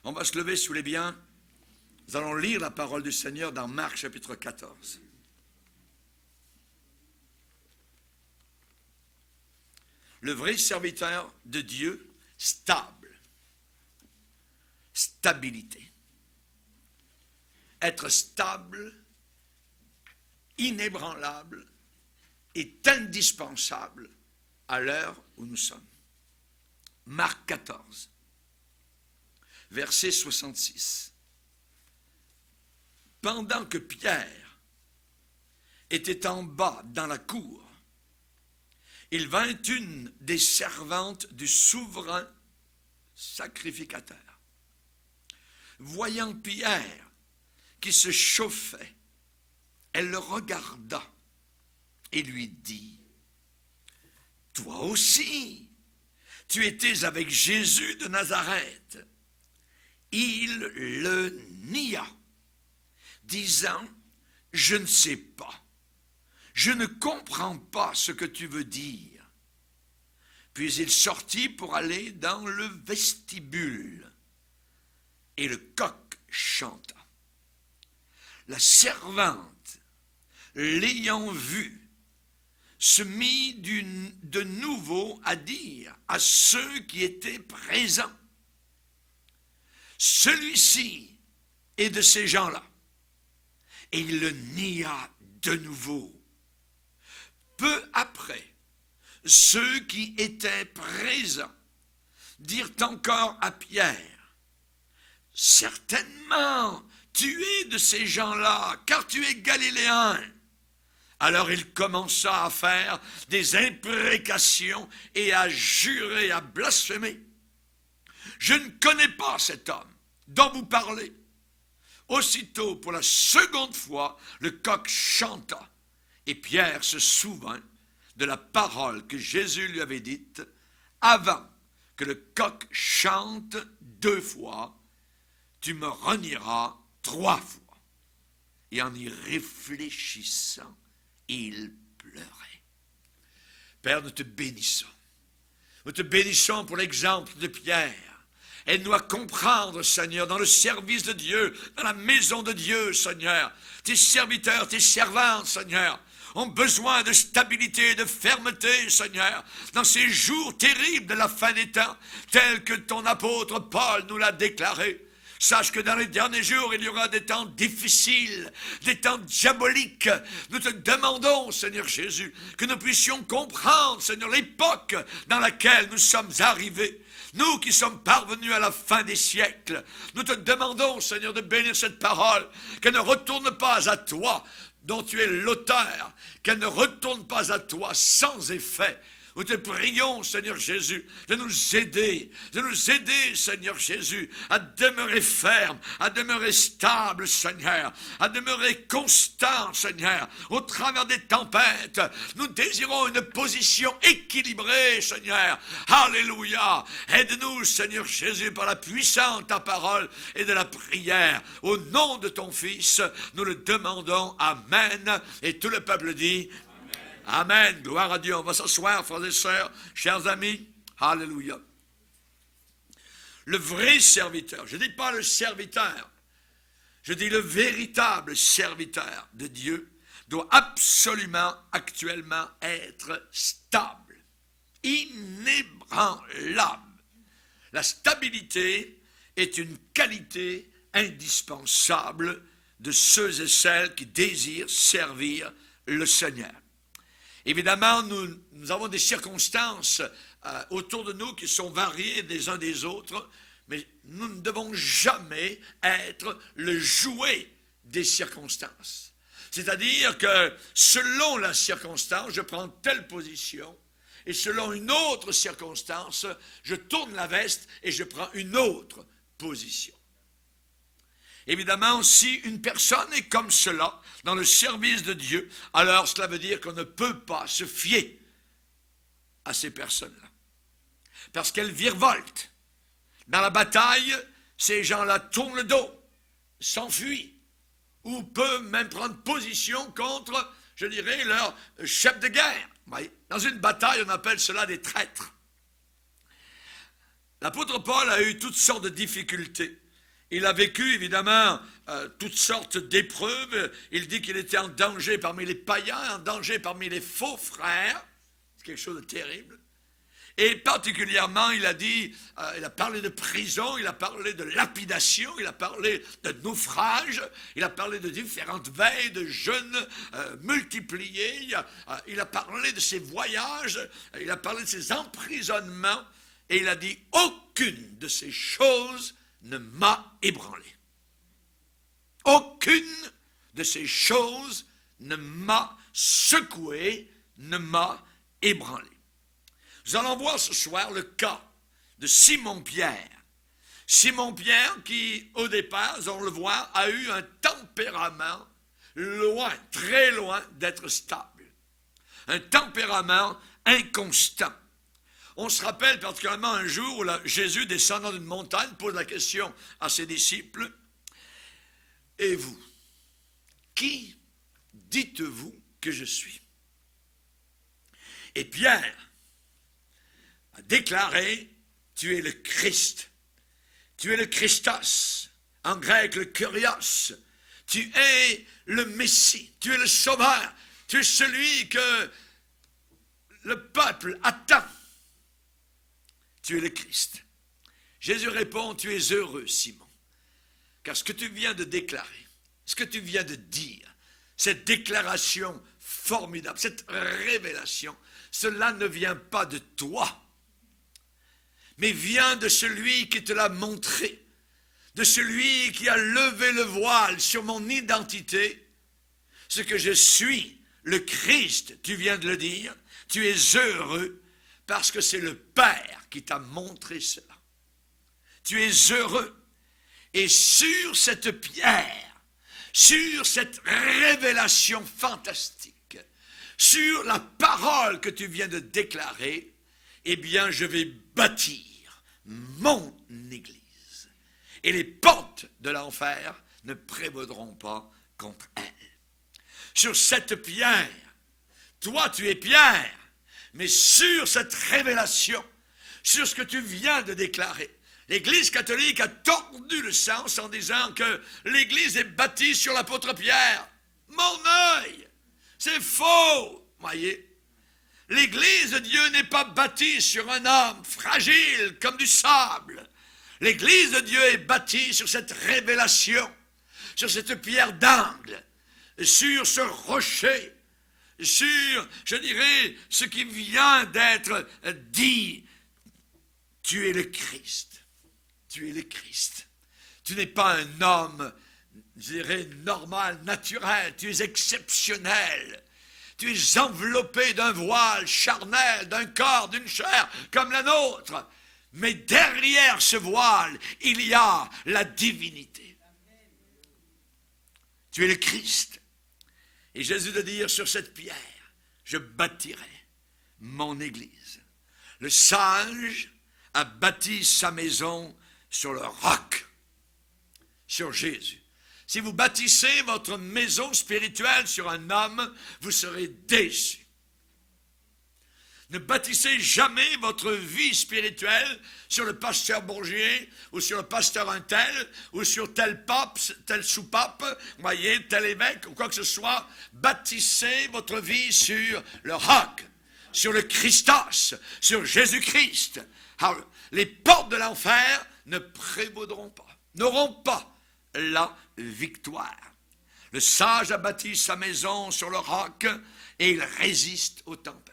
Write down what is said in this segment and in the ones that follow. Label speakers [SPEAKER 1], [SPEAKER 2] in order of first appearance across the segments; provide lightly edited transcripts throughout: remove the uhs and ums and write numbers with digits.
[SPEAKER 1] On va se lever sous les biens. Nous allons lire la parole du Seigneur dans Marc chapitre 14. Le vrai serviteur de Dieu, stable. Stabilité. Être stable, inébranlable, est indispensable à l'heure où nous sommes. Marc 14, verset 66. Pendant que Pierre était en bas dans la cour, il vint une des servantes du souverain sacrificateur. Voyant Pierre qui se chauffait, elle le regarda et lui dit, « Toi aussi, tu étais avec Jésus de Nazareth. » Il le nia, disant, « Je ne sais pas, je ne comprends pas ce que tu veux dire. » Puis il sortit pour aller dans le vestibule, et le coq chanta. La servante, l'ayant vu, se mit de nouveau à dire à ceux qui étaient présents, « Celui-ci est de ces gens-là. » Et il le nia de nouveau. Peu après, ceux qui étaient présents dirent encore à Pierre, « Certainement, tu es de ces gens-là, car tu es galiléen. » Alors il commença à faire des imprécations et à jurer, à blasphémer. « Je ne connais pas cet homme dont vous parlez. » Aussitôt, pour la seconde fois, le coq chanta, et Pierre se souvint de la parole que Jésus lui avait dite, « Avant que le coq chante 2 fois, tu me renieras 3 fois. » Et en y réfléchissant, il pleurait. Père, nous te bénissons. Nous te bénissons pour l'exemple de Pierre. Aide-nous à comprendre, Seigneur, dans le service de Dieu, dans la maison de Dieu, Seigneur. Tes serviteurs, tes servantes, Seigneur, ont besoin de stabilité et de fermeté, Seigneur, dans ces jours terribles de la fin des temps, tels que ton apôtre Paul nous l'a déclaré. Sache que dans les derniers jours, il y aura des temps difficiles, des temps diaboliques. Nous te demandons, Seigneur Jésus, que nous puissions comprendre, Seigneur, l'époque dans laquelle nous sommes arrivés. Nous qui sommes parvenus à la fin des siècles, nous te demandons, Seigneur, de bénir cette parole, qu'elle ne retourne pas à toi, dont tu es l'auteur, qu'elle ne retourne pas à toi sans effet. Nous te prions, Seigneur Jésus, de nous aider, Seigneur Jésus, à demeurer ferme, à demeurer stable, Seigneur, à demeurer constant, Seigneur, au travers des tempêtes. Nous désirons une position équilibrée, Seigneur. Alléluia. Aide-nous, Seigneur Jésus, par la puissance de ta parole et de la prière. Au nom de ton Fils, nous le demandons. Amen. Et tout le peuple dit, Amen, gloire à Dieu. On va s'asseoir, frères et sœurs, chers amis. Alléluia. Le vrai serviteur, je ne dis pas le serviteur, je dis le véritable serviteur de Dieu doit absolument, actuellement, être stable, inébranlable. La stabilité est une qualité indispensable de ceux et celles qui désirent servir le Seigneur. Évidemment, nous avons des circonstances autour de nous qui sont variées des uns des autres, mais nous ne devons jamais être le jouet des circonstances. C'est-à-dire que selon la circonstance, je prends telle position, et selon une autre circonstance, je tourne la veste et je prends une autre position. Évidemment, si une personne est comme cela dans le service de Dieu, alors cela veut dire qu'on ne peut pas se fier à ces personnes-là. Parce qu'elles virevoltent. Dans la bataille, ces gens-là tournent le dos, s'enfuient, ou peuvent même prendre position contre, je dirais, leur chef de guerre. Dans une bataille, on appelle cela des traîtres. L'apôtre Paul a eu toutes sortes de difficultés il a vécu évidemment toutes sortes d'épreuves. Il dit qu'il était en danger parmi les païens, en danger parmi les faux frères. C'est quelque chose de terrible. Et particulièrement, il a dit, il a parlé de prison, il a parlé de lapidation, il a parlé de naufrage, il a parlé de différentes veilles, de jeûnes multipliés, il a parlé de ses voyages, il a parlé de ses emprisonnements, et il a dit, aucune de ces choses ne m'a ébranlé. Aucune de ces choses ne m'a secoué, ne m'a ébranlé. Nous allons voir ce soir le cas de Simon-Pierre. Simon-Pierre qui, au départ, on le voit, a eu un tempérament loin, très loin d'être stable. Un tempérament inconstant. On se rappelle particulièrement un jour où Jésus, descendant d'une montagne, pose la question à ses disciples. « Et vous, qui dites-vous que je suis ?» Et Pierre a déclaré, tu es le Christ, tu es le Christos, en grec le Kyrios, tu es le Messie, tu es le Sauveur, tu es celui que le peuple attend, tu es le Christ. Jésus répond, tu es heureux, Simon, car ce que tu viens de déclarer, ce que tu viens de dire, cette déclaration formidable, cette révélation, cela ne vient pas de toi, mais vient de celui qui te l'a montré, de celui qui a levé le voile sur mon identité, ce que je suis, le Christ, tu viens de le dire, tu es heureux parce que c'est le Père qui t'a montré cela. Tu es heureux. Et sur cette pierre, sur cette révélation fantastique, sur la parole que tu viens de déclarer, eh bien, je vais bâtir mon Église. Et les portes de l'enfer ne prévaudront pas contre elle. Sur cette pierre, toi tu es Pierre, mais sur cette révélation, sur ce que tu viens de déclarer, l'Église catholique a tordu le sens en disant que l'Église est bâtie sur l'apôtre Pierre. Mon œil, c'est faux, voyez. L'Église de Dieu n'est pas bâtie sur un homme fragile comme du sable. L'Église de Dieu est bâtie sur cette révélation, sur cette pierre d'angle, sur ce rocher, sur, je dirais, ce qui vient d'être dit. Tu es le Christ. Tu es le Christ. Tu n'es pas un homme, je dirais, normal, naturel. Tu es exceptionnel. Tu es enveloppé d'un voile charnel, d'un corps, d'une chair comme la nôtre. Mais derrière ce voile, il y a la divinité. Tu es le Christ. Et Jésus de dire, sur cette pierre, je bâtirai mon Église. Le sage a bâti sa maison sur le roc, sur Jésus. Si vous bâtissez votre maison spirituelle sur un homme, vous serez déçus. Ne bâtissez jamais votre vie spirituelle sur le pasteur Bourgier ou sur le pasteur un tel ou sur tel pape, tel sous-pape, voyez, tel évêque ou quoi que ce soit. Bâtissez votre vie sur le roc, sur le Christos, sur Jésus-Christ. Alors, les portes de l'enfer ne prévaudront pas, n'auront pas la victoire. Le sage a bâti sa maison sur le roc et il résiste aux tempêtes.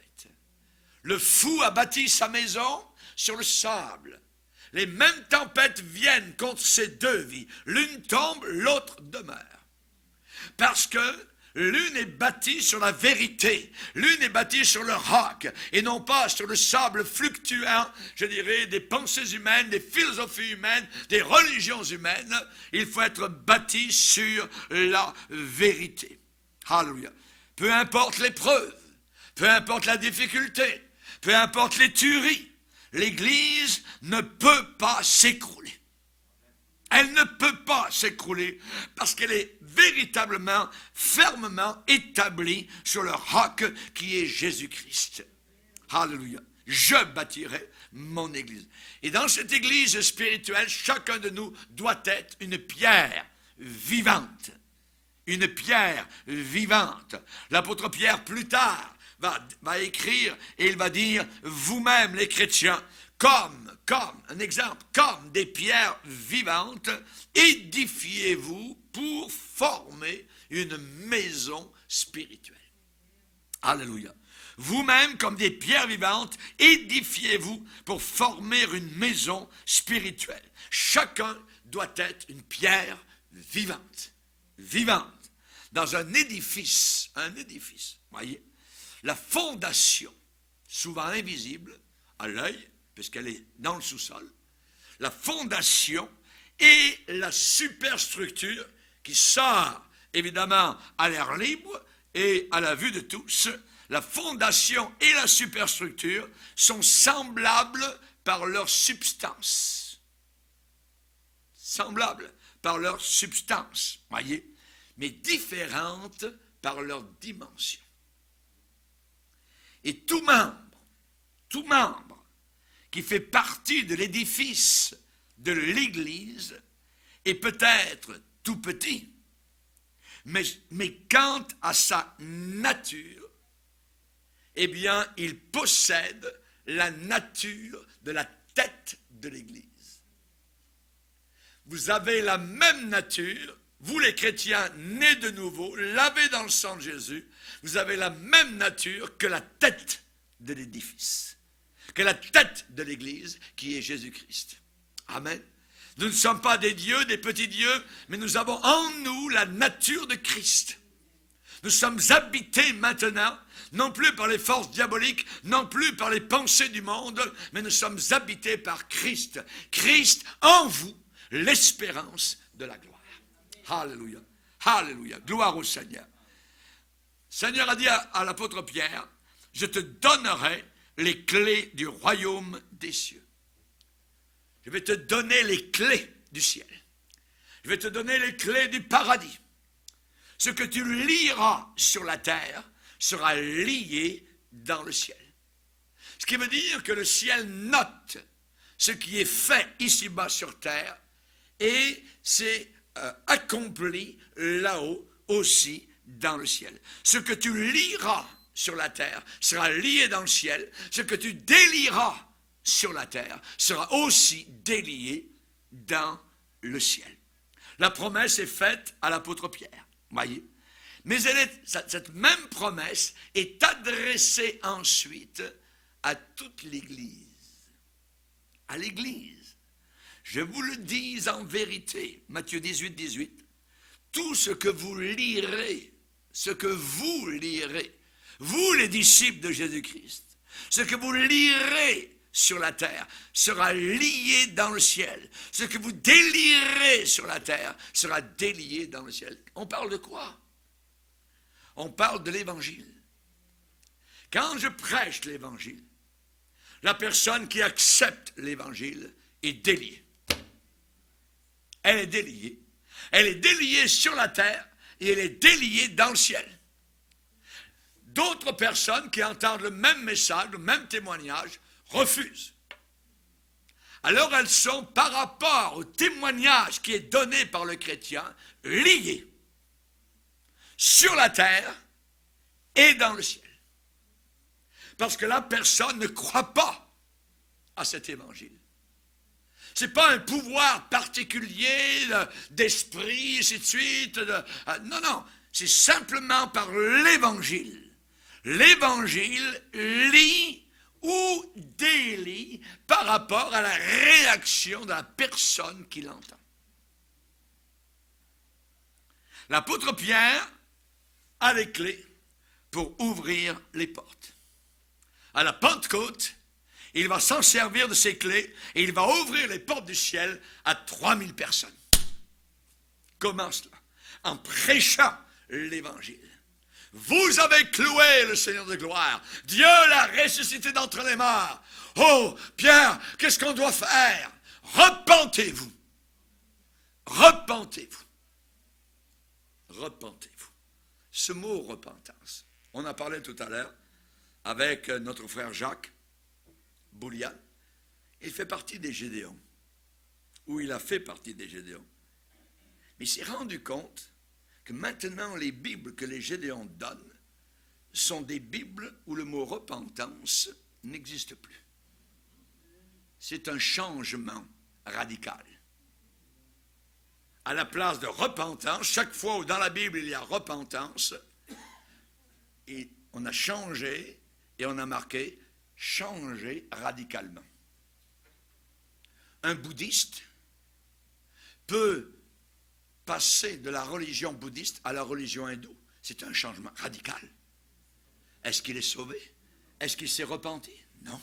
[SPEAKER 1] Le fou a bâti sa maison sur le sable. Les mêmes tempêtes viennent contre ces deux vies. L'une tombe, l'autre demeure. Parce que l'une est bâtie sur la vérité, l'une est bâtie sur le roc, et non pas sur le sable fluctuant, je dirais, des pensées humaines, des philosophies humaines, des religions humaines. Il faut être bâti sur la vérité. Alléluia. Peu importe l'épreuve, peu importe la difficulté, peu importe les tueries, l'Église ne peut pas s'écrouler. Elle ne peut pas s'écrouler parce qu'elle est véritablement, fermement établie sur le roc qui est Jésus-Christ. Alléluia. je bâtirai mon église. Et dans cette église spirituelle, chacun de nous doit être une pierre vivante. Une pierre vivante. L'apôtre Pierre, plus tard, va écrire et il va dire, vous-même les chrétiens, un exemple, comme des pierres vivantes, édifiez-vous pour former une maison spirituelle. Alléluia. Vous-même, comme des pierres vivantes, édifiez-vous pour former une maison spirituelle. Chacun doit être une pierre vivante. Vivante. Dans un édifice, voyez, la fondation, souvent invisible à l'œil, puisqu'elle est dans le sous-sol, la fondation et la superstructure qui sort évidemment à l'air libre et à la vue de tous, la fondation et la superstructure sont semblables par leur substance. Semblables par leur substance, voyez, mais différentes par leur dimension. Et tout membre qui fait partie de l'édifice de l'Église est peut-être tout petit, mais quant à sa nature, eh bien, il possède la nature de la tête de l'Église. Vous avez la même nature, vous les chrétiens nés de nouveau, lavés dans le sang de Jésus, vous avez la même nature que la tête de l'édifice, que la tête de l'Église qui est Jésus-Christ. Amen. Nous ne sommes pas des dieux, des petits dieux, mais nous avons en nous la nature de Christ. Nous sommes habités maintenant, non plus par les forces diaboliques, non plus par les pensées du monde, mais nous sommes habités par Christ. Christ en vous, l'espérance de la gloire. Alléluia. Alléluia. Gloire au Seigneur. Le Seigneur a dit à l'apôtre Pierre, je te donnerai les clés du royaume des cieux. Je vais te donner les clés du ciel. Je vais te donner les clés du paradis. Ce que tu lieras sur la terre sera lié dans le ciel. Ce qui veut dire que le ciel note ce qui est fait ici-bas sur terre et c'est accompli là-haut aussi dans le ciel. Ce que tu lieras sur la terre sera lié dans le ciel. Ce que tu délieras sur la terre sera aussi délié dans le ciel. La promesse est faite à l'apôtre Pierre, voyez. Mais cette même promesse est adressée ensuite à toute l'Église. À l'Église. Je vous le dis en vérité, Matthieu 18, 18, tout ce que vous lirez, vous les disciples de Jésus-Christ, ce que vous lirez sur la terre sera lié dans le ciel. Ce que vous délierez sur la terre sera délié dans le ciel. On parle de quoi? On parle de l'Évangile. Quand je prêche l'Évangile, la personne qui accepte l'Évangile est déliée. Elle est déliée. Elle est déliée sur la terre et elle est déliée dans le ciel. D'autres personnes qui entendent le même message, le même témoignage, refusent. Alors elles sont, par rapport au témoignage qui est donné par le chrétien, liées sur la terre et dans le ciel. Parce que la personne ne croit pas à cet évangile. Ce n'est pas un pouvoir particulier d'esprit, ainsi de suite. Non, c'est simplement par l'évangile. L'évangile lie ou délie par rapport à la réaction de la personne qui l'entend. L'apôtre Pierre a les clés pour ouvrir les portes. À la Pentecôte, il va s'en servir de ces clés et il va ouvrir les portes du ciel à 3000 personnes. Comment cela? En prêchant l'évangile. Vous avez cloué le Seigneur de gloire. Dieu l'a ressuscité d'entre les morts. Oh, Pierre, qu'est-ce qu'on doit faire? Repentez-vous. Repentez-vous. Repentez-vous. Ce mot repentance, on en parlait tout à l'heure avec notre frère Jacques. Boulian, il fait partie des Gédéons, ou il a fait partie des Gédéons. Mais il s'est rendu compte que maintenant les Bibles que les Gédéons donnent sont des Bibles où le mot repentance n'existe plus. C'est un changement radical. À la place de repentance, chaque fois où dans la Bible il y a repentance, et on a changé et on a marqué changer radicalement. Un bouddhiste peut passer de la religion bouddhiste à la religion hindoue. C'est un changement radical. Est-ce qu'il est sauvé? Est-ce qu'il s'est repenti? Non.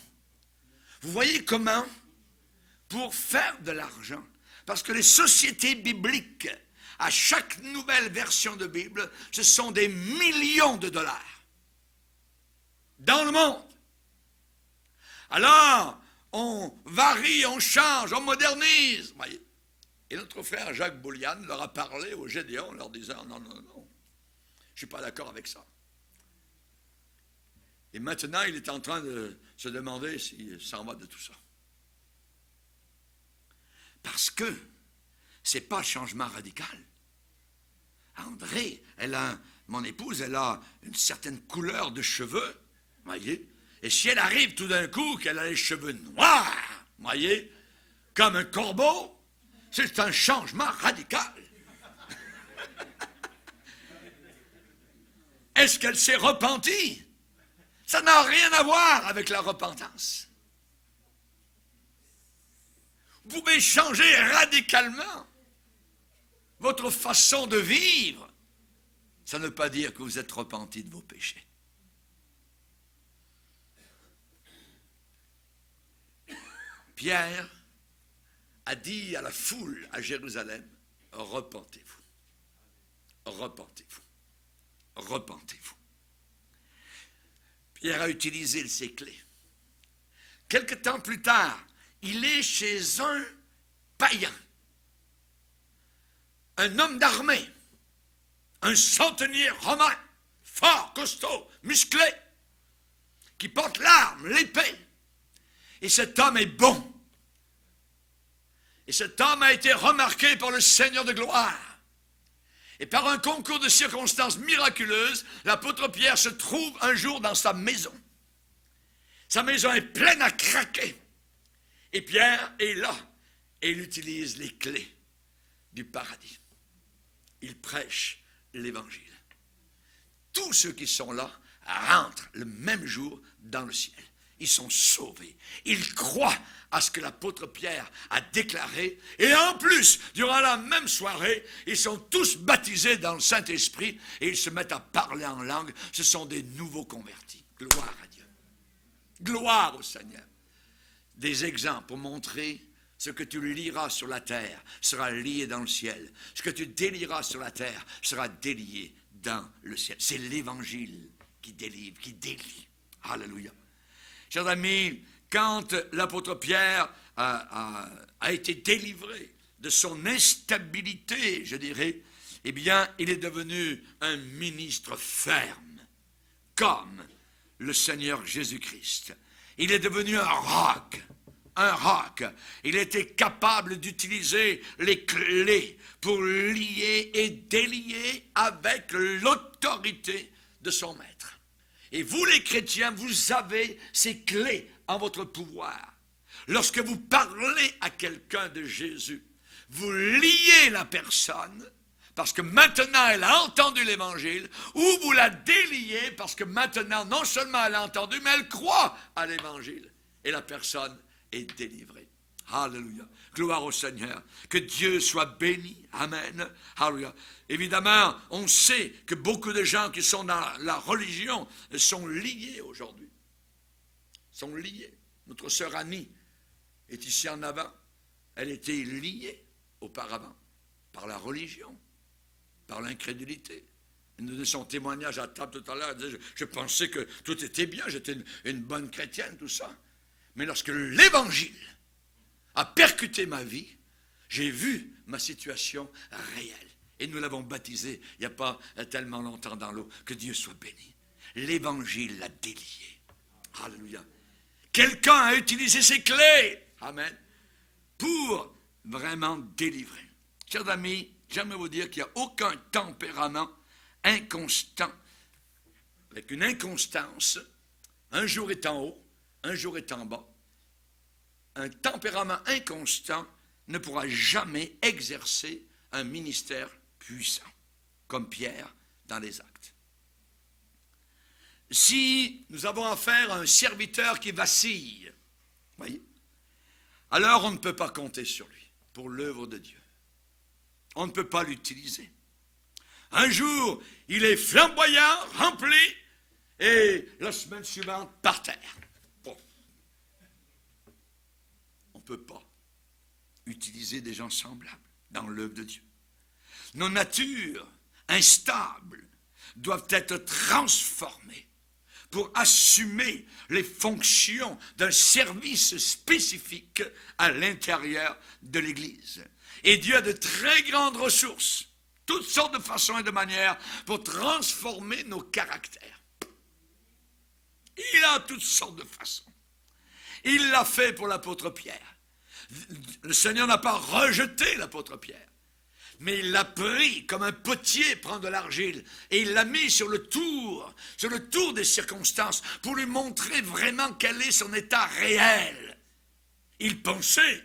[SPEAKER 1] Vous voyez comment, pour faire de l'argent, parce que les sociétés bibliques, à chaque nouvelle version de Bible, ce sont des millions de dollars dans le monde. Alors, on varie, on change, on modernise. Voyez. Et notre frère Jacques Boulian leur a parlé aux Gédéons, leur disant, non, je ne suis pas d'accord avec ça. Et maintenant, il est en train de se demander s'il s'en va de tout ça. Parce que ce n'est pas un changement radical. André, mon épouse, elle a une certaine couleur de cheveux, voyez. Et si elle arrive tout d'un coup, qu'elle a les cheveux noirs, voyez, comme un corbeau, c'est un changement radical. Est-ce qu'elle s'est repentie? Ça n'a rien à voir avec la repentance. Vous pouvez changer radicalement votre façon de vivre. Ça ne veut pas dire que vous êtes repenti de vos péchés. Pierre a dit à la foule à Jérusalem, repentez-vous, repentez-vous, repentez-vous. Pierre a utilisé ces clés. Quelque temps plus tard, il est chez un païen, un homme d'armée, un centenier romain, fort, costaud, musclé, qui porte l'arme, l'épée. Et cet homme est bon. Et cet homme a été remarqué par le Seigneur de gloire. Et par un concours de circonstances miraculeuses, l'apôtre Pierre se trouve un jour dans sa maison. Sa maison est pleine à craquer. Et Pierre est là. Et il utilise les clés du paradis. Il prêche l'évangile. Tous ceux qui sont là rentrent le même jour dans le ciel. Ils sont sauvés. Ils croient à ce que l'apôtre Pierre a déclaré. Et en plus, durant la même soirée, ils sont tous baptisés dans le Saint-Esprit et ils se mettent à parler en langue. Ce sont des nouveaux convertis. Gloire à Dieu. Gloire au Seigneur. Des exemples pour montrer ce que tu liras sur la terre sera lié dans le ciel. Ce que tu délieras sur la terre sera délié dans le ciel. C'est l'évangile qui délivre, qui délie. Alléluia. Chers amis, quand l'apôtre Pierre a été délivré de son instabilité, je dirais, eh bien, il est devenu un ministre ferme, comme le Seigneur Jésus-Christ. Il est devenu un roc. Un roc. Il était capable d'utiliser les clés pour lier et délier avec l'autorité de son maître. Et vous, les chrétiens, vous avez ces clés en votre pouvoir. Lorsque vous parlez à quelqu'un de Jésus, vous liez la personne parce que maintenant elle a entendu l'évangile, ou vous la déliez parce que maintenant non seulement elle a entendu, mais elle croit à l'évangile. Et la personne est délivrée. Alléluia. Gloire au Seigneur. Que Dieu soit béni. Amen. Alléluia. Évidemment, on sait que beaucoup de gens qui sont dans la religion sont liés aujourd'hui. Sont liés. Notre sœur Annie est ici en avant. Elle était liée auparavant par la religion, par l'incrédulité. Elle nous donne son témoignage à table tout à l'heure. Elle disait, je pensais que tout était bien, j'étais une bonne chrétienne, tout ça. Mais lorsque l'évangile a percuté ma vie, j'ai vu ma situation réelle. Et nous l'avons baptisé il n'y a pas tellement longtemps dans l'eau. Que Dieu soit béni. L'évangile l'a délié. Alléluia. Quelqu'un a utilisé ses clés, amen, pour vraiment délivrer. Chers amis, j'aimerais vous dire qu'il n'y a aucun tempérament inconstant, avec une inconstance, un jour est en haut, un jour est en bas. Un tempérament inconstant ne pourra jamais exercer un ministère puissant, comme Pierre dans les Actes. Si nous avons affaire à un serviteur qui vacille, voyez, alors on ne peut pas compter sur lui pour l'œuvre de Dieu. On ne peut pas l'utiliser. Un jour, il est flamboyant, rempli, et la semaine suivante, par terre. Bon. On ne peut pas utiliser des gens semblables dans l'œuvre de Dieu. Nos natures instables doivent être transformées pour assumer les fonctions d'un service spécifique à l'intérieur de l'Église. Et Dieu a de très grandes ressources, toutes sortes de façons et de manières pour transformer nos caractères. Il a toutes sortes de façons. Il l'a fait pour l'apôtre Pierre. Le Seigneur n'a pas rejeté l'apôtre Pierre, mais il l'a pris comme un potier prend de l'argile et il l'a mis sur le tour des circonstances pour lui montrer vraiment quel est son état réel. Il pensait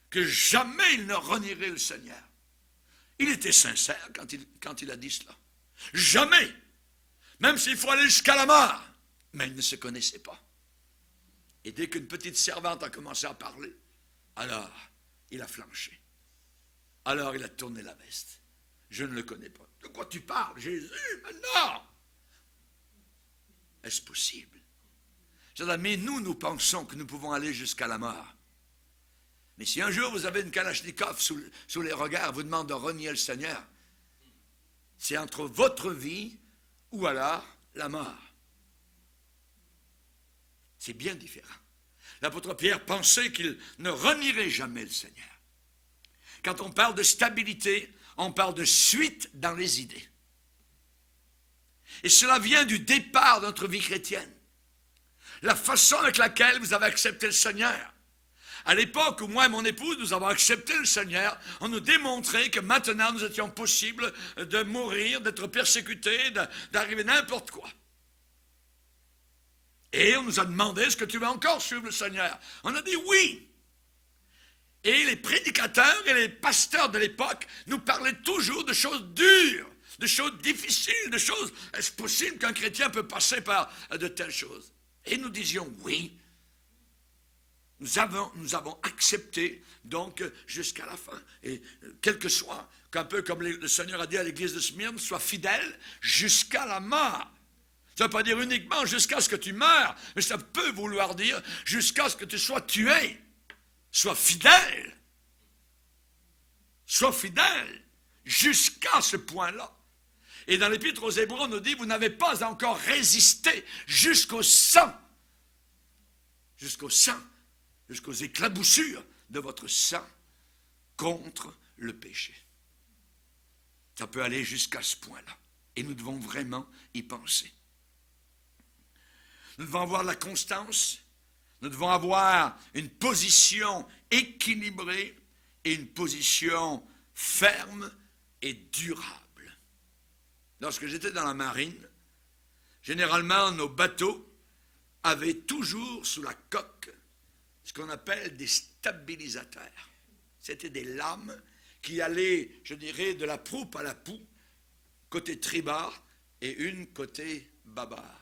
[SPEAKER 1] que jamais il ne renierait le Seigneur. Il était sincère quand il a dit cela. Jamais, même s'il faut aller jusqu'à la mort. Mais il ne se connaissait pas. Et dès qu'une petite servante a commencé à parler, alors il a flanché. Alors il a tourné la veste. Je ne le connais pas. De quoi tu parles, Jésus? Mais non! Est-ce possible? Mais nous pensons que nous pouvons aller jusqu'à la mort. Mais si un jour vous avez une kalachnikov sous les regards, vous demande de renier le Seigneur, c'est entre votre vie ou alors la mort. C'est bien différent. L'apôtre Pierre pensait qu'il ne renierait jamais le Seigneur. Quand on parle de stabilité, on parle de suite dans les idées. Et cela vient du départ de notre vie chrétienne. La façon avec laquelle vous avez accepté le Seigneur. À l'époque où moi et mon épouse, nous avons accepté le Seigneur, on nous démontrait que maintenant nous étions possibles de mourir, d'être persécutés, d'arriver n'importe quoi. Et on nous a demandé, est-ce que tu veux encore suivre le Seigneur? On a dit oui. Et les prédicateurs et les pasteurs de l'époque nous parlaient toujours de choses dures, de choses difficiles, de choses, est-ce possible qu'un chrétien peut passer par de telles choses? Et nous disions oui. Nous avons accepté, donc, jusqu'à la fin. Et quel que soit, un peu comme le Seigneur a dit à l'église de Smyrne, sois fidèle jusqu'à la mort. Ça ne veut pas dire uniquement jusqu'à ce que tu meurs, mais ça peut vouloir dire jusqu'à ce que tu sois tué. Sois fidèle. Sois fidèle jusqu'à ce point-là. Et dans l'Épître aux Hébreux, on nous dit, vous n'avez pas encore résisté jusqu'au sang. Jusqu'au sang. Jusqu'aux éclaboussures de votre sang contre le péché. Ça peut aller jusqu'à ce point-là. Et nous devons vraiment y penser. Nous devons avoir la constance, nous devons avoir une position équilibrée et une position ferme et durable. Lorsque j'étais dans la marine, généralement nos bateaux avaient toujours sous la coque ce qu'on appelle des stabilisateurs. C'était des lames qui allaient, je dirais, de la poupe à la proue, côté tribord et une côté bâbord.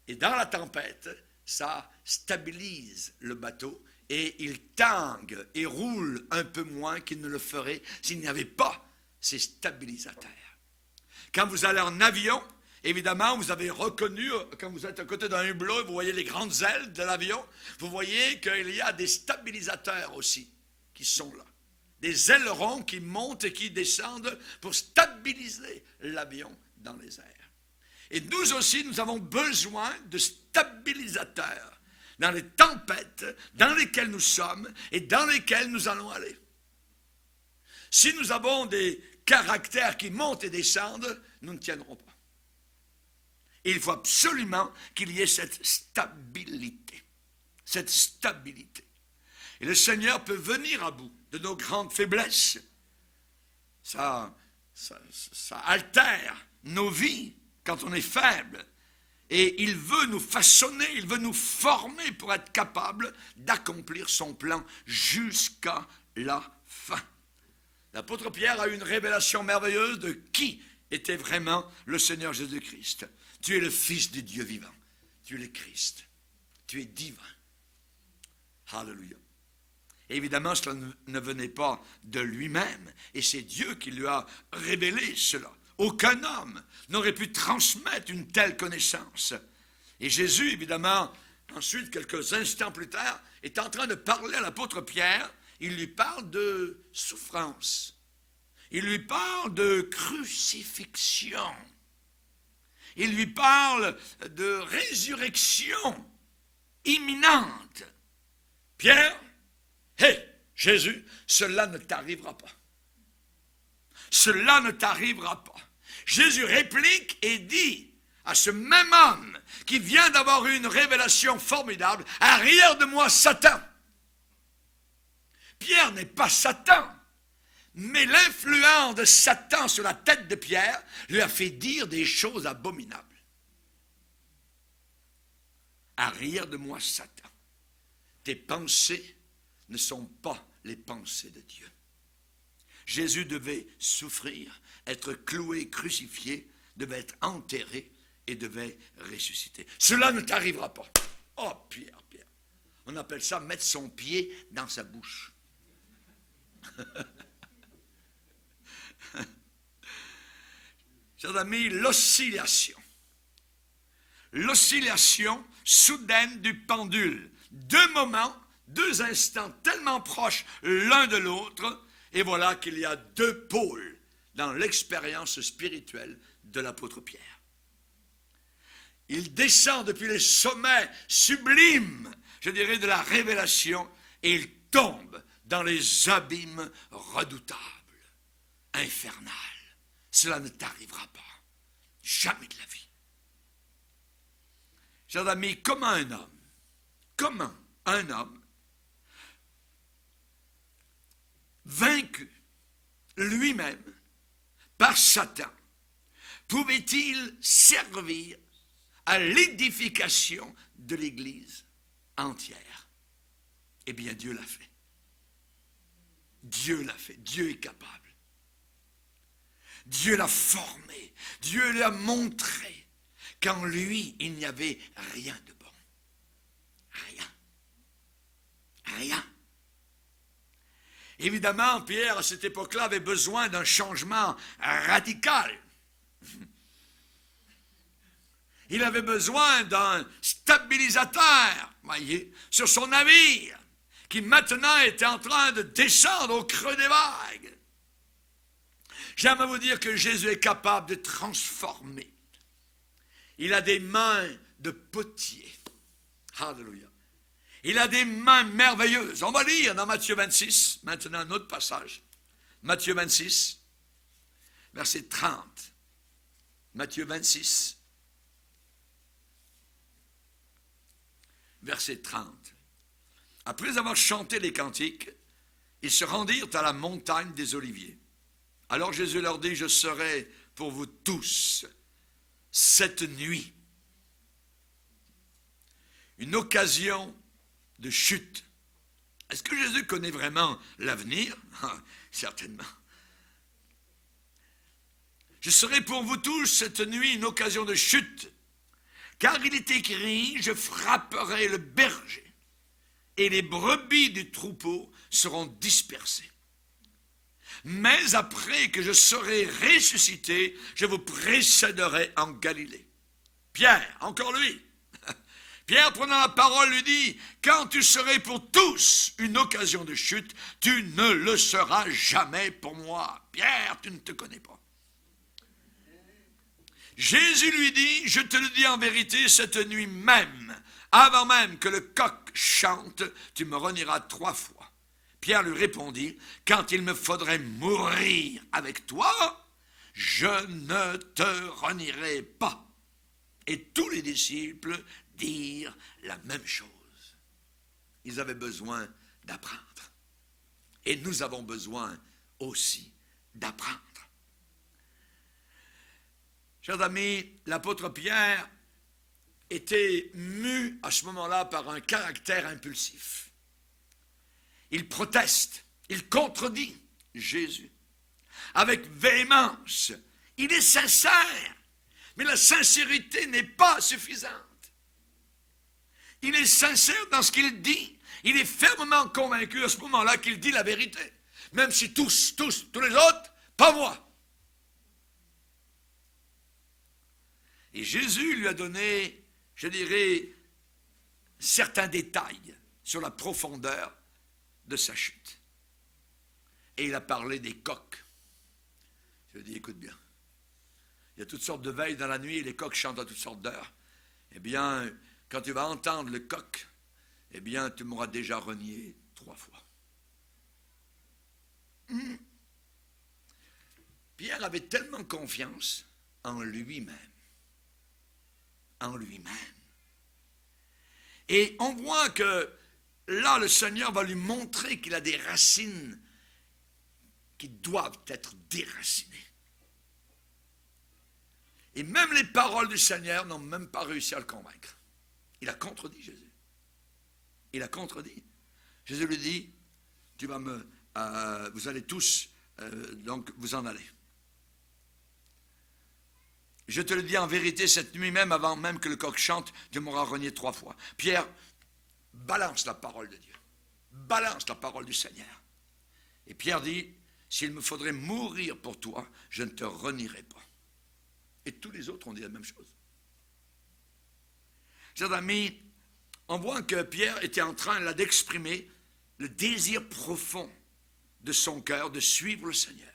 [SPEAKER 1] Et dans la tempête, ça stabilise le bateau et il tangue et roule un peu moins qu'il ne le ferait s'il n'y avait pas ces stabilisateurs. Quand vous allez en avion, évidemment, vous avez reconnu, quand vous êtes à côté d'un hublot, vous voyez les grandes ailes de l'avion, vous voyez qu'il y a des stabilisateurs aussi qui sont là. Des ailerons qui montent et qui descendent pour stabiliser l'avion dans les airs. Et nous aussi, nous avons besoin de stabilisateurs dans les tempêtes dans lesquelles nous sommes et dans lesquelles nous allons aller. Si nous avons des caractères qui montent et descendent, nous ne tiendrons pas. Il faut absolument qu'il y ait cette stabilité. cette stabilité. Et le Seigneur peut venir à bout de nos grandes faiblesses. Ça altère nos vies quand on est faible. Et il veut nous façonner, il veut nous former pour être capable d'accomplir son plan jusqu'à la fin. L'apôtre Pierre a eu une révélation merveilleuse de qui était vraiment le Seigneur Jésus-Christ. Tu es le Fils du Dieu vivant. Tu es le Christ. Tu es divin. Alléluia. Évidemment, cela ne venait pas de lui-même. Et c'est Dieu qui lui a révélé cela. Aucun homme n'aurait pu transmettre une telle connaissance. Et Jésus, évidemment, ensuite, quelques instants plus tard, est en train de parler à l'apôtre Pierre. Il lui parle de souffrance. Il lui parle de crucifixion. Il lui parle de résurrection imminente. Pierre, hé, Jésus, cela ne t'arrivera pas. Cela ne t'arrivera pas. Jésus réplique et dit à ce même homme qui vient d'avoir une révélation formidable, « Arrière de moi, Satan !» Pierre n'est pas Satan, mais l'influence de Satan sur la tête de Pierre lui a fait dire des choses abominables. « Arrière de moi, Satan, tes pensées ne sont pas les pensées de Dieu. » Jésus devait souffrir, être cloué, crucifié, devait être enterré et devait ressusciter. Cela ne t'arrivera pas. Oh, Pierre. On appelle ça mettre son pied dans sa bouche. Chers amis, l'oscillation soudaine du pendule. Deux moments, deux instants tellement proches l'un de l'autre, et voilà qu'il y a deux pôles dans l'expérience spirituelle de l'apôtre Pierre. Il descend depuis les sommets sublimes, je dirais, de la révélation, et il tombe dans les abîmes redoutables, infernales. Cela ne t'arrivera pas, jamais de la vie. Chers amis, comment un homme vaincu lui-même par Satan pouvait-il servir à l'édification de l'Église entière? Eh bien, Dieu l'a fait. Dieu l'a fait. Dieu est capable. Dieu l'a formé. Dieu lui a montré qu'en lui, il n'y avait rien de bon. Rien. Évidemment, Pierre, à cette époque-là, avait besoin d'un changement radical. Il avait besoin d'un stabilisateur, voyez, sur son navire, qui maintenant était en train de descendre au creux des vagues. J'aime vous dire que Jésus est capable de transformer. Il a des mains de potier. Alléluia. Il a des mains merveilleuses. On va lire dans Matthieu 26, maintenant un autre passage. Matthieu 26, verset 30. Matthieu 26, verset 30. Après avoir chanté les cantiques, ils se rendirent à la montagne des Oliviers. Alors Jésus leur dit, je serai pour vous tous cette nuit une occasion de chute. Est-ce que Jésus connaît vraiment l'avenir? Certainement. Je serai pour vous tous cette nuit une occasion de chute, car il est écrit, je frapperai le berger, et les brebis du troupeau seront dispersées. Mais après que je serai ressuscité, je vous précéderai en Galilée. Pierre, encore lui. Pierre, prenant la parole, lui dit, quand tu serais pour tous une occasion de chute, tu ne le seras jamais pour moi. Pierre, tu ne te connais pas. Jésus lui dit, je te le dis en vérité, cette nuit même, avant même que le coq chante, tu me renieras 3 fois. Pierre lui répondit, quand il me faudrait mourir avec toi, je ne te renierai pas. Et tous les disciples dirent la même chose. ils avaient besoin d'apprendre. Et nous avons besoin aussi d'apprendre. Chers amis, l'apôtre Pierre était mu à ce moment-là par un caractère impulsif. Il proteste, il contredit Jésus avec véhémence. Il est sincère, mais la sincérité n'est pas suffisante. Il est sincère dans ce qu'il dit. Il est fermement convaincu à ce moment-là qu'il dit la vérité. Même si tous les autres, pas moi. Et Jésus lui a donné, je dirais, certains détails sur la profondeur de sa chute. Et il a parlé des coqs. Je lui ai dit, écoute bien, il y a toutes sortes de veilles dans la nuit et les coqs chantent à toutes sortes d'heures. Eh bien, quand tu vas entendre le coq, eh bien, tu m'auras déjà renié 3 fois. Pierre avait tellement confiance en lui-même. En lui-même. Et on voit que là, le Seigneur va lui montrer qu'il a des racines qui doivent être déracinées. Et même les paroles du Seigneur n'ont même pas réussi à le convaincre. Il a contredit Jésus. Il a contredit. Jésus lui dit, vous allez tous, donc vous en aller. Je te le dis en vérité, cette nuit même, avant même que le coq chante, tu m'auras renié 3 fois. Pierre balance la parole de Dieu. Balance la parole du Seigneur. Et Pierre dit, s'il me faudrait mourir pour toi, je ne te renierai pas. Et tous les autres ont dit la même chose. Chers amis, on voit que Pierre était en train là d'exprimer le désir profond de son cœur de suivre le Seigneur.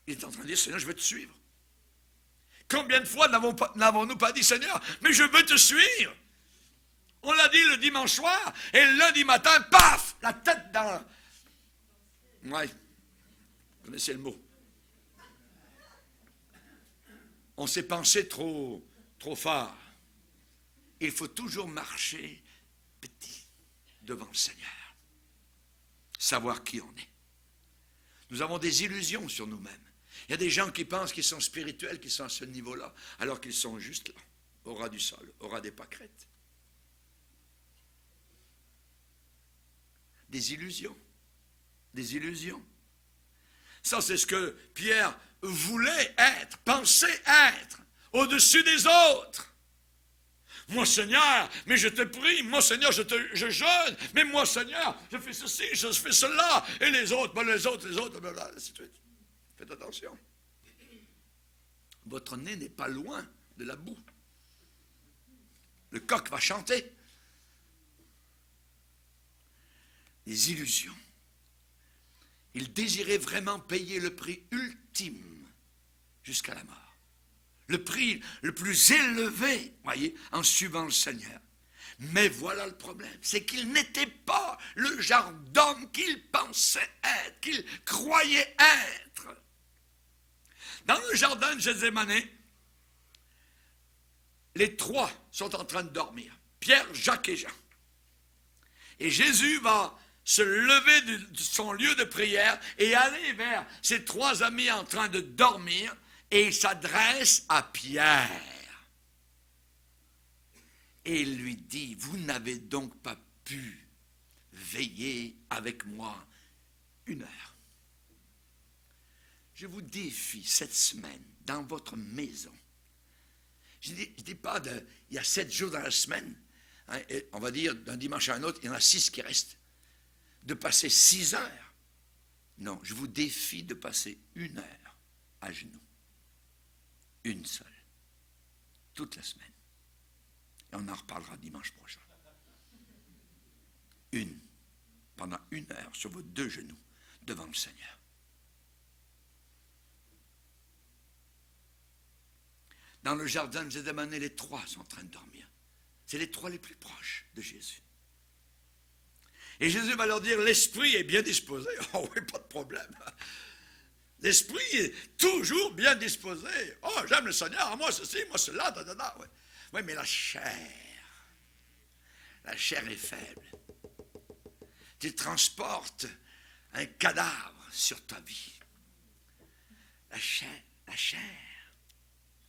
[SPEAKER 1] Il est en train de dire, Seigneur, je veux te suivre. Combien de fois n'avons-nous pas dit, Seigneur, mais je veux te suivre? On l'a dit le dimanche soir, et le lundi matin, paf, la tête dans... Ouais, vous connaissez le mot. On s'est pensé trop fort. Il faut toujours marcher petit devant le Seigneur. Savoir qui on est. Nous avons des illusions sur nous-mêmes. Il y a des gens qui pensent qu'ils sont spirituels, qui sont à ce niveau-là, alors qu'ils sont juste là, au ras du sol, au ras des pâquerettes. Des illusions. Des illusions. Ça, c'est ce que Pierre voulait être, pensait être, au-dessus des autres. Moi, Seigneur, mais je te prie, moi, Seigneur, je jeûne, mais moi, Seigneur, je fais ceci, je fais cela, et les autres, blablabla, ainsi de suite. Faites attention. Votre nez n'est pas loin de la boue. Le coq va chanter. Les illusions. Il désirait vraiment payer le prix ultime jusqu'à la mort. Le prix le plus élevé, voyez, en suivant le Seigneur. Mais voilà le problème, c'est qu'il n'était pas le genre d'homme qu'il pensait être, qu'il croyait être. Dans le jardin de Gethsémani, les 3 sont en train de dormir. Pierre, Jacques et Jean. Et Jésus va se lever de son lieu de prière et aller vers ses 3 amis en train de dormir. Et il s'adresse à Pierre. Et il lui dit, vous n'avez donc pas pu veiller avec moi 1 heure. Je vous défie cette semaine, dans votre maison. Je ne dis pas, il y a 7 jours dans la semaine, hein, on va dire d'un dimanche à un autre, il y en a 6 qui restent, de passer 6 heures. Non, je vous défie de passer 1 heure à genoux. 1 seule. Toute la semaine. Et on en reparlera dimanche prochain. Pendant 1 heure, sur vos 2 genoux, devant le Seigneur. Dans le jardin de Gethsémani, les 3 sont en train de dormir. C'est les 3 les plus proches de Jésus. Et Jésus va leur dire, l'esprit est bien disposé. Oh oui, pas de problème. L'esprit est toujours bien disposé. Oh, j'aime le Seigneur, moi ceci, moi cela, ouais. Oui, mais la chair est faible. qu'il transporte un cadavre sur ta vie. La chair,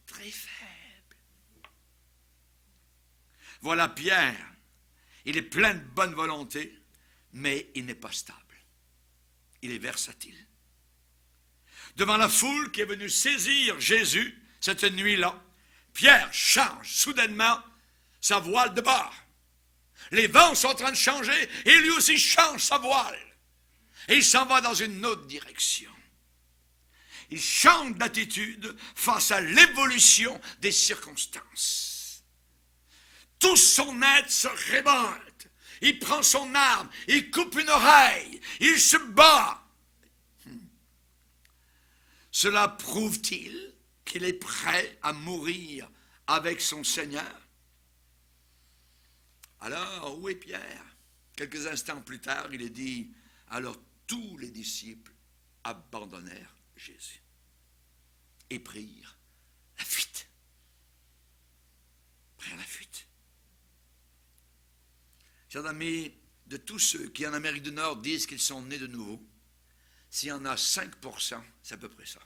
[SPEAKER 1] très faible. Voilà Pierre, il est plein de bonne volonté, mais il n'est pas stable. Il est versatile. Devant la foule qui est venue saisir Jésus cette nuit-là, Pierre change soudainement sa voile de bord. Les vents sont en train de changer et lui aussi change sa voile. Et il s'en va dans une autre direction. Il change d'attitude face à l'évolution des circonstances. Tout son être se révolte. Il prend son arme, il coupe une oreille, il se bat. Cela prouve-t-il qu'il est prêt à mourir avec son Seigneur? Alors, où est Pierre? Quelques instants plus tard, il est dit, alors tous les disciples abandonnèrent Jésus et prirent la fuite. Prirent la fuite. Chers amis, de tous ceux qui en Amérique du Nord disent qu'ils sont nés de nouveau, s'il y en a 5%, c'est à peu près ça.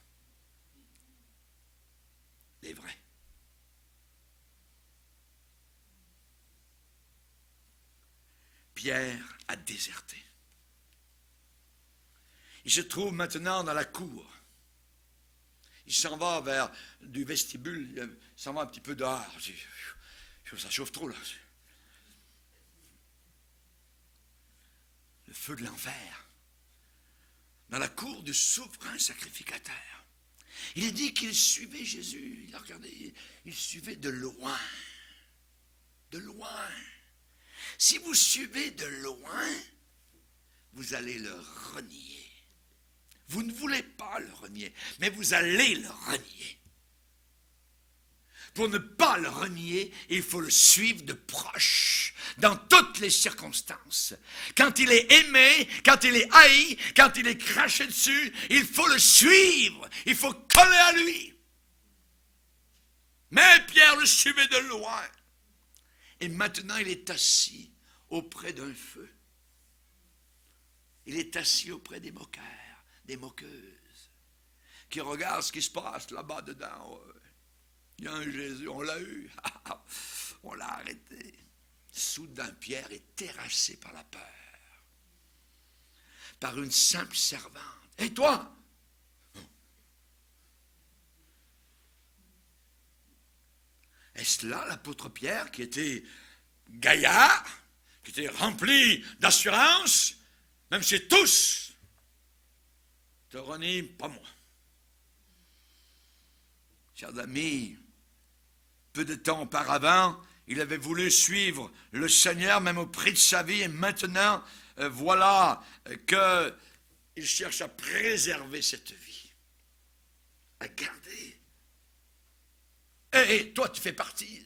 [SPEAKER 1] Les vrais. Pierre a déserté. Il se trouve maintenant dans la cour. Il s'en va vers du vestibule, il s'en va un petit peu dehors. Ça chauffe trop là. Le feu de l'enfer. Dans la cour du souverain sacrificateur. Il est dit qu'il suivait Jésus. Il a regardé, il suivait de loin. De loin. Si vous suivez de loin, vous allez le renier. Vous ne voulez pas le renier, mais vous allez le renier. Pour ne pas le renier, il faut le suivre de proche, dans toutes les circonstances. Quand il est aimé, quand il est haï, quand il est craché dessus, il faut le suivre, il faut coller à lui. Mais Pierre le suivait de loin. Et maintenant, il est assis auprès d'un feu. Il est assis auprès des moqueurs, des moqueuses, qui regardent ce qui se passe là-bas dedans. Il y a un Jésus, on l'a eu, on l'a arrêté. Soudain, Pierre est terrassé par la peur, par une simple servante. Et toi? Est-ce là l'apôtre Pierre qui était gaillard, qui était rempli d'assurance, même si tous te renient, pas moi. Chers amis, peu de temps auparavant, il avait voulu suivre le Seigneur, même au prix de sa vie, et maintenant, voilà qu'il cherche à préserver cette vie, à garder. Et toi, tu fais partie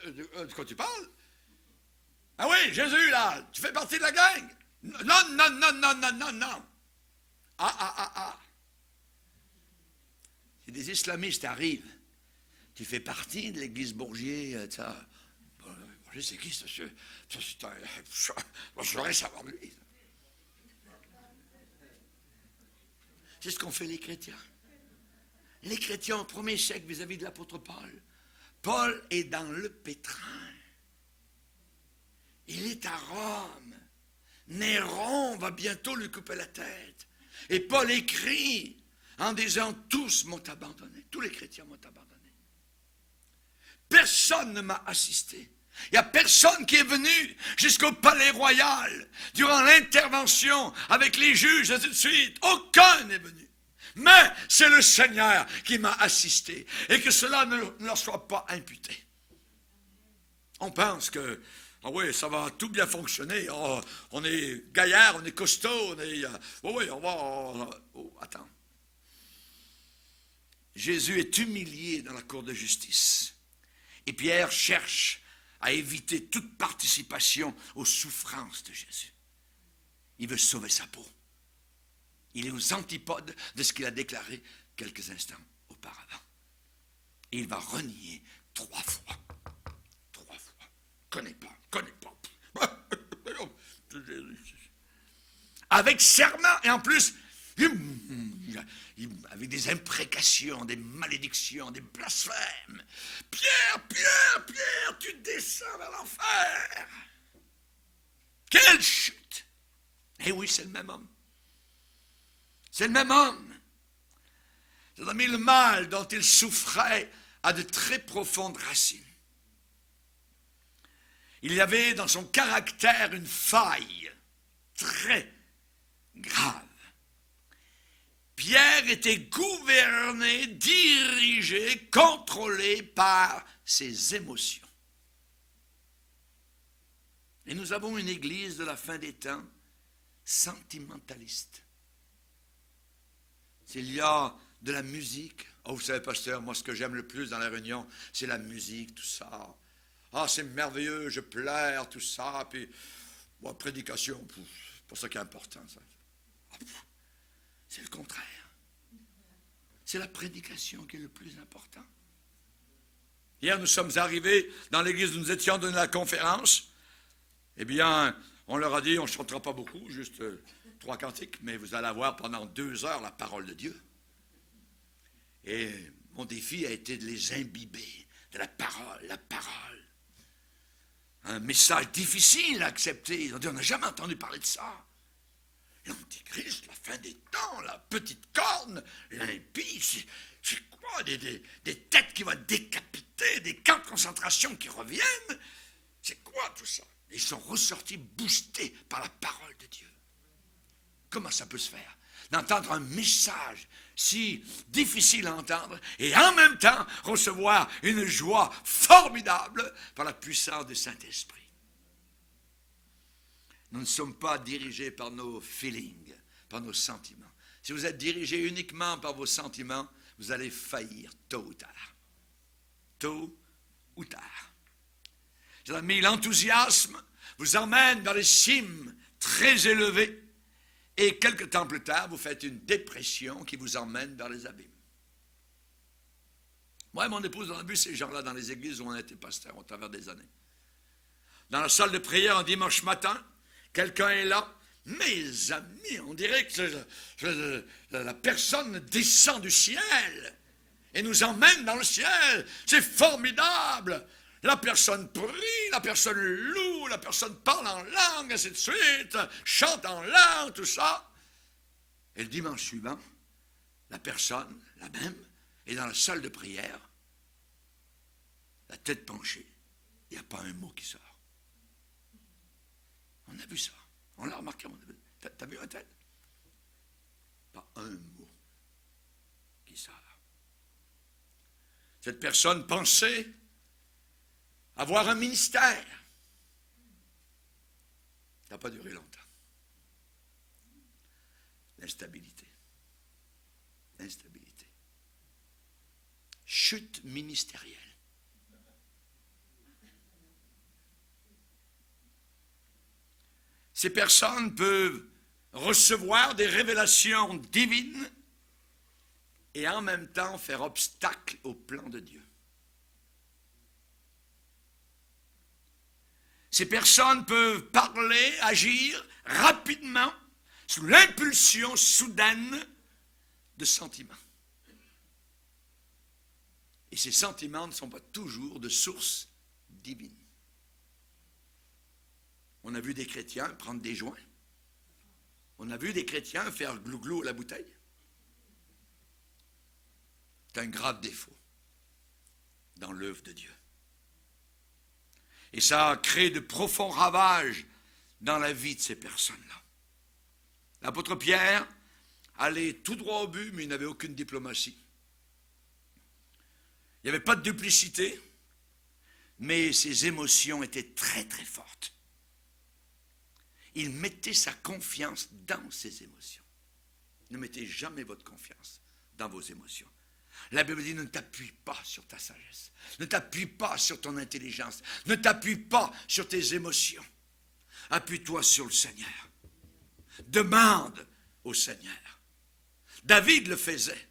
[SPEAKER 1] de quoi tu parles? Ah oui, Jésus, là, tu fais partie de la gang? Non, non, non, non, non, non, non. Ah. Si des islamistes arrivent, tu fais partie de l'église Bourgier, ça. Bourgier, c'est qui, ce? Je voudrais savoir de lui. C'est ce qu'ont fait les chrétiens. Les chrétiens au premier siècle vis-à-vis de l'apôtre Paul. Paul est dans le pétrin. Il est à Rome. Néron va bientôt lui couper la tête. Et Paul écrit en disant, tous m'ont abandonné. Tous les chrétiens m'ont abandonné. Personne ne m'a assisté. Il n'y a personne qui est venu jusqu'au palais royal durant l'intervention avec les juges et ainsi de suite. Aucun n'est venu. Mais c'est le Seigneur qui m'a assisté. Et que cela ne leur soit pas imputé. On pense que, oui, ça va tout bien fonctionner. Oh, on est gaillard, on est costaud, on est... oui, on va... attends. Jésus est humilié dans la cour de justice. Et Pierre cherche à éviter toute participation aux souffrances de Jésus. Il veut sauver sa peau. Il est aux antipodes de ce qu'il a déclaré quelques instants auparavant. Et il va renier 3 fois. 3 fois. Connais pas. Avec serment, et en plus, avec des imprécations, des malédictions, des blasphèmes. Pierre, Pierre, Pierre, tu descends vers l'enfer. Quelle chute! Eh oui, c'est le même homme. C'est le même homme. Le mal dont il souffrait a de très profondes racines. Il y avait dans son caractère une faille très grave. Pierre était gouverné, dirigé, contrôlé par ses émotions. Et nous avons une église de la fin des temps sentimentaliste. S'il y a de la musique, oh, vous savez, pasteur, moi, ce que j'aime le plus dans la réunion, c'est la musique, tout ça. Ah, c'est merveilleux, je pleure, tout ça. Puis, bon, prédication, c'est pas ça qui est important, ça. C'est le contraire. C'est la prédication qui est le plus important. Hier, nous sommes arrivés dans l'église où nous étions donné la conférence. Eh bien, on leur a dit, on ne chantera pas beaucoup, juste 3 cantiques, mais vous allez avoir pendant 2 heures la parole de Dieu. Et mon défi a été de les imbiber de la parole, la parole. Un message difficile à accepter. Ils ont dit, on n'a jamais entendu parler de ça. L'Antichrist, la fin des temps, la petite corne, l'impie, c'est quoi? Des têtes qui vont décapiter, des camps de concentration qui reviennent. C'est quoi tout ça? Ils sont ressortis boostés par la parole de Dieu. Comment ça peut se faire? D'entendre un message si difficile à entendre et en même temps recevoir une joie formidable par la puissance du Saint-Esprit. Nous ne sommes pas dirigés par nos feelings, par nos sentiments. Si vous êtes dirigé uniquement par vos sentiments, vous allez faillir tôt ou tard. Tôt ou tard. Mes amis, l'enthousiasme vous emmène vers les cimes très élevées et quelque temps plus tard, vous faites une dépression qui vous emmène vers les abîmes. Moi et mon épouse, on a vu ces gens-là dans les églises où on a été pasteur au travers des années. Dans la salle de prière un dimanche matin, quelqu'un est là. Mes amis, on dirait que la personne descend du ciel et nous emmène dans le ciel. C'est formidable. La personne prie, la personne loue, la personne parle en langue, ainsi de suite, chante en langue, tout ça. Et le dimanche suivant, la personne, la même, est dans la salle de prière, la tête penchée. Il n'y a pas un mot qui sort. On a vu ça. On l'a remarqué. T'as vu un tel? Pas un mot qui sort. Cette personne pensait avoir un ministère. Ça n'a pas duré longtemps. L'instabilité. L'instabilité. Chute ministérielle. Ces personnes peuvent recevoir des révélations divines et en même temps faire obstacle au plan de Dieu. Ces personnes peuvent parler, agir rapidement sous l'impulsion soudaine de sentiments. Et ces sentiments ne sont pas toujours de source divine. On a vu des chrétiens prendre des joints. On a vu des chrétiens faire glou-glou à la bouteille. C'est un grave défaut dans l'œuvre de Dieu. Et ça a créé de profonds ravages dans la vie de ces personnes-là. L'apôtre Pierre allait tout droit au but, mais il n'avait aucune diplomatie. Il n'y avait pas de duplicité, mais ses émotions étaient très, très fortes. Il mettait sa confiance dans ses émotions. Ne mettez jamais votre confiance dans vos émotions. La Bible dit, ne t'appuie pas sur ta sagesse. Ne t'appuie pas sur ton intelligence. Ne t'appuie pas sur tes émotions. Appuie-toi sur le Seigneur. Demande au Seigneur. David le faisait.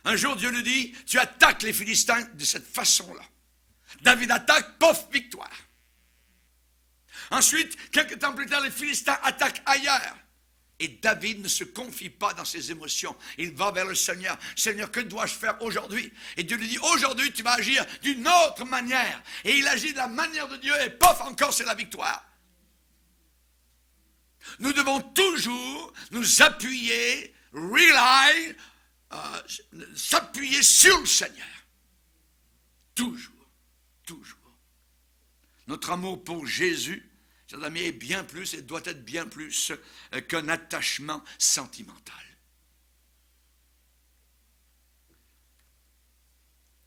[SPEAKER 1] Un jour, Dieu lui dit, tu attaques les Philistins de cette façon-là. David attaque, pof, victoire. Ensuite, quelques temps plus tard, les Philistins attaquent ailleurs. Et David ne se confie pas dans ses émotions. Il va vers le Seigneur. Seigneur, que dois-je faire aujourd'hui? Et Dieu lui dit, aujourd'hui, tu vas agir d'une autre manière. Et il agit de la manière de Dieu, et pof, encore c'est la victoire. Nous devons toujours nous appuyer, s'appuyer sur le Seigneur. Toujours, toujours. Notre amour pour Jésus, chers amis, est bien plus et doit être bien plus qu'un attachement sentimental.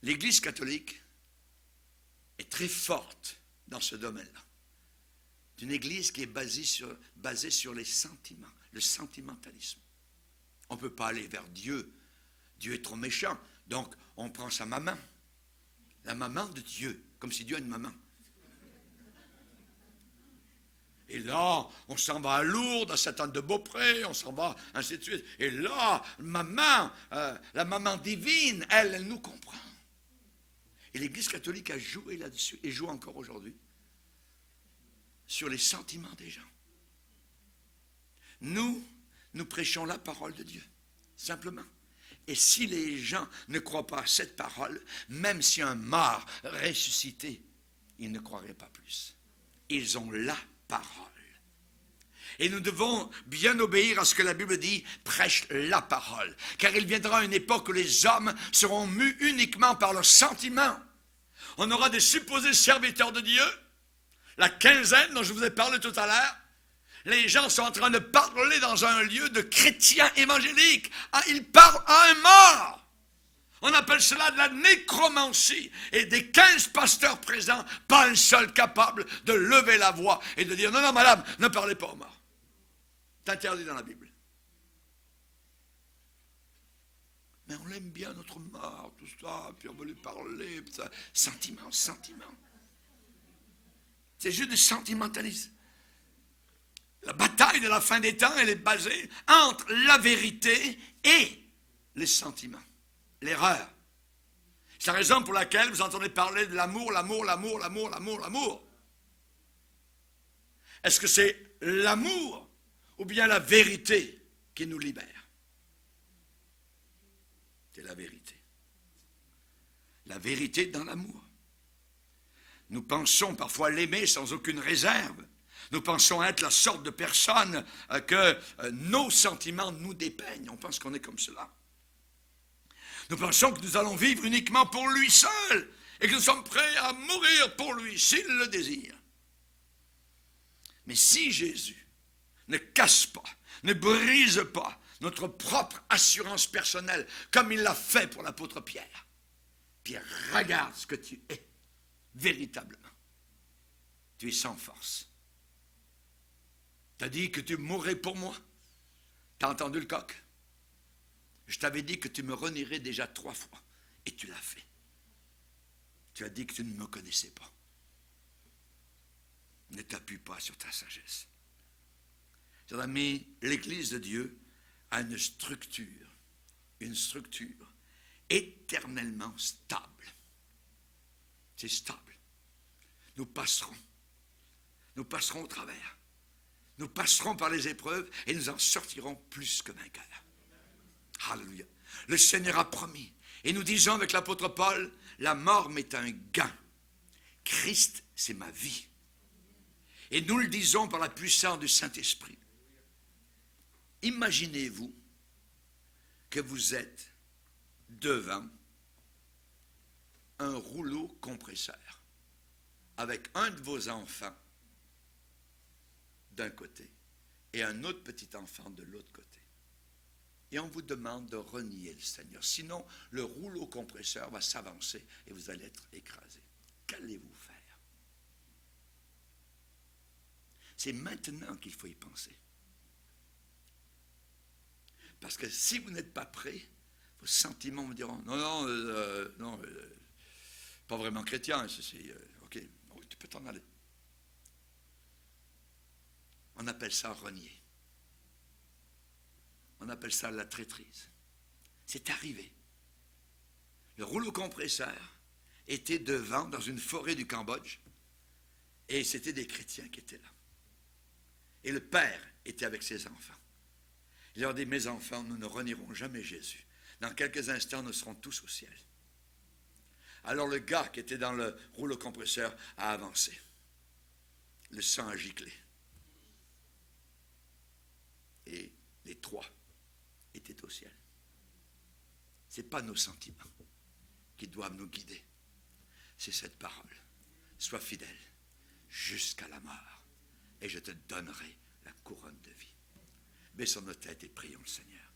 [SPEAKER 1] L'Église catholique est très forte dans ce domaine-là. C'est une Église qui est basée sur les sentiments, le sentimentalisme. On ne peut pas aller vers Dieu. Dieu est trop méchant. Donc, on prend sa maman. La maman de Dieu, comme si Dieu a une maman. Et là, on s'en va à Lourdes, à Sainte-Anne-de-Beaupré, on s'en va, ainsi de suite. Et là, la maman divine, elle nous comprend. Et l'Église catholique a joué là-dessus, et joue encore aujourd'hui, sur les sentiments des gens. Nous prêchons la parole de Dieu, simplement. Et si les gens ne croient pas à cette parole, même si un mort ressuscité, ils ne croiraient pas plus. Ils ont la parole. Et nous devons bien obéir à ce que la Bible dit, prêche la parole. Car il viendra une époque où les hommes seront mus uniquement par leurs sentiments. On aura des supposés serviteurs de Dieu, la quinzaine dont je vous ai parlé tout à l'heure. Les gens sont en train de parler dans un lieu de chrétiens évangéliques. Ah, ils parlent à un mort. On appelle cela de la nécromancie. Et des 15 pasteurs présents, pas un seul capable de lever la voix et de dire, non, non, madame, ne parlez pas aux morts. C'est interdit dans la Bible. Mais on l'aime bien, notre mort, tout ça, puis on veut lui parler, ça. Sentiment. C'est juste du sentimentalisme. La bataille de la fin des temps, elle est basée entre la vérité et les sentiments. L'erreur. C'est la raison pour laquelle vous entendez parler de l'amour. Est-ce que c'est l'amour ou bien la vérité qui nous libère? C'est la vérité. La vérité dans l'amour. Nous pensons parfois l'aimer sans aucune réserve. Nous pensons être la sorte de personne que nos sentiments nous dépeignent. On pense qu'on est comme cela. Nous pensons que nous allons vivre uniquement pour lui seul et que nous sommes prêts à mourir pour lui s'il le désire. Mais si Jésus ne casse pas, ne brise pas notre propre assurance personnelle comme il l'a fait pour l'apôtre Pierre, Pierre, regarde ce que tu es véritablement. Tu es sans force. Tu as dit que tu mourrais pour moi. Tu as entendu le coq? Je t'avais dit que tu me renierais déjà 3 fois. Et tu l'as fait. Tu as dit que tu ne me connaissais pas. Ne t'appuie pas sur ta sagesse. Chers amis, l'Église de Dieu a une structure éternellement stable. C'est stable. Nous passerons au travers. Nous passerons par les épreuves et nous en sortirons plus que vainqueurs. Alléluia. Le Seigneur a promis. Et nous disons avec l'apôtre Paul, la mort m'est un gain. Christ, c'est ma vie. Et nous le disons par la puissance du Saint-Esprit. Imaginez-vous que vous êtes devant un rouleau compresseur avec un de vos enfants d'un côté et un autre petit enfant de l'autre côté. Et on vous demande de renier le Seigneur. Sinon, le rouleau compresseur va s'avancer et vous allez être écrasé. Qu'allez-vous faire? C'est maintenant qu'il faut y penser. Parce que si vous n'êtes pas prêt, vos sentiments vous diront, non, pas vraiment chrétien, ok, tu peux t'en aller. On appelle ça renier. On appelle ça la traîtrise. C'est arrivé. Le rouleau compresseur était devant, dans une forêt du Cambodge, et c'était des chrétiens qui étaient là. Et le père était avec ses enfants. Il leur dit, mes enfants, nous ne renierons jamais Jésus. Dans quelques instants, nous serons tous au ciel. Alors le gars qui était dans le rouleau compresseur a avancé. Le sang a giclé. Et les trois étaient au ciel. Ce n'est pas nos sentiments qui doivent nous guider. C'est cette parole. Sois fidèle jusqu'à la mort et je te donnerai la couronne de vie. Baissons nos têtes et prions le Seigneur.